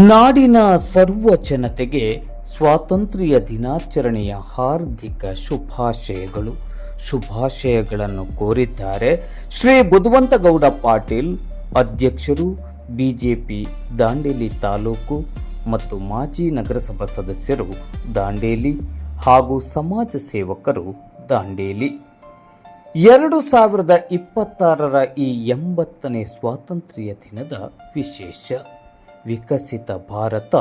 ನಾಡಿನ ಸರ್ವ ಜನತೆಗೆ ಸ್ವಾತಂತ್ರ್ಯ ದಿನಾಚರಣೆಯ ಹಾರ್ದಿಕ ಶುಭಾಶಯಗಳನ್ನು ಕೋರಿದ್ದಾರೆ ಶ್ರೀ ಬುಧವಂತಗೌಡ ಪಾಟೀಲ್, ಅಧ್ಯಕ್ಷರು, ಬಿಜೆಪಿ ದಾಂಡೇಲಿ ತಾಲೂಕು ಮತ್ತು ಮಾಜಿ ನಗರಸಭಾ ಸದಸ್ಯರು ದಾಂಡೇಲಿ ಹಾಗೂ ಸಮಾಜ ಸೇವಕರು ದಾಂಡೇಲಿ. 2026ರ ಈ 80ನೇ ಸ್ವಾತಂತ್ರ್ಯ ದಿನದ ವಿಶೇಷ. ವಿಕಸಿತ ಭಾರತ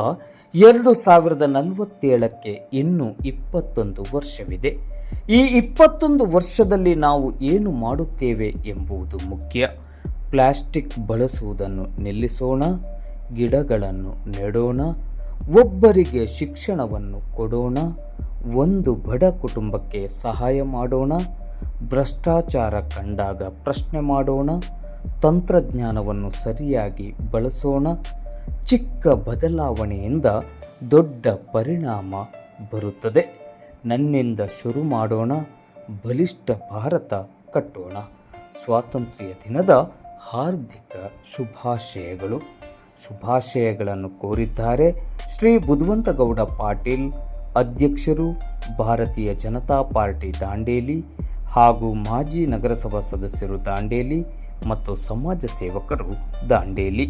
2047ಕ್ಕೆ ಇನ್ನೂ 21 ವರ್ಷವಿದೆ. ಈ 21 ವರ್ಷದಲ್ಲಿ ನಾವು ಏನು ಮಾಡುತ್ತೇವೆ ಎಂಬುದು ಮುಖ್ಯ. ಪ್ಲಾಸ್ಟಿಕ್ ಬಳಸುವುದನ್ನು ನಿಲ್ಲಿಸೋಣ, ಗಿಡಗಳನ್ನು ನೆಡೋಣ, ಒಬ್ಬರಿಗೆ ಶಿಕ್ಷಣವನ್ನು ಕೊಡೋಣ, ಒಂದು ಬಡ ಕುಟುಂಬಕ್ಕೆ ಸಹಾಯ ಮಾಡೋಣ, ಭ್ರಷ್ಟಾಚಾರ ಕಂಡಾಗ ಪ್ರಶ್ನೆ ಮಾಡೋಣ, ತಂತ್ರಜ್ಞಾನವನ್ನು ಸರಿಯಾಗಿ ಬಳಸೋಣ. ಚಿಕ್ಕ ಬದಲಾವಣೆಯಿಂದ ದೊಡ್ಡ ಪರಿಣಾಮ ಬರುತ್ತದೆ. ನನ್ನಿಂದ ಶುರು ಮಾಡೋಣ, ಬಲಿಷ್ಠ ಭಾರತ ಕಟ್ಟೋಣ. ಸ್ವಾತಂತ್ರ್ಯ ದಿನದ ಹಾರ್ದಿಕ ಶುಭಾಶಯಗಳನ್ನು ಕೋರಿದ್ದಾರೆ ಶ್ರೀ ಬುಧವಂತಗೌಡ ಪಾಟೀಲ್, ಅಧ್ಯಕ್ಷರು, ಭಾರತೀಯ ಜನತಾ ಪಾರ್ಟಿ ದಾಂಡೇಲಿ ಹಾಗೂ ಮಾಜಿ ನಗರಸಭಾ ಸದಸ್ಯರು ದಾಂಡೇಲಿ ಮತ್ತು ಸಮಾಜ ಸೇವಕರು ದಾಂಡೇಲಿ.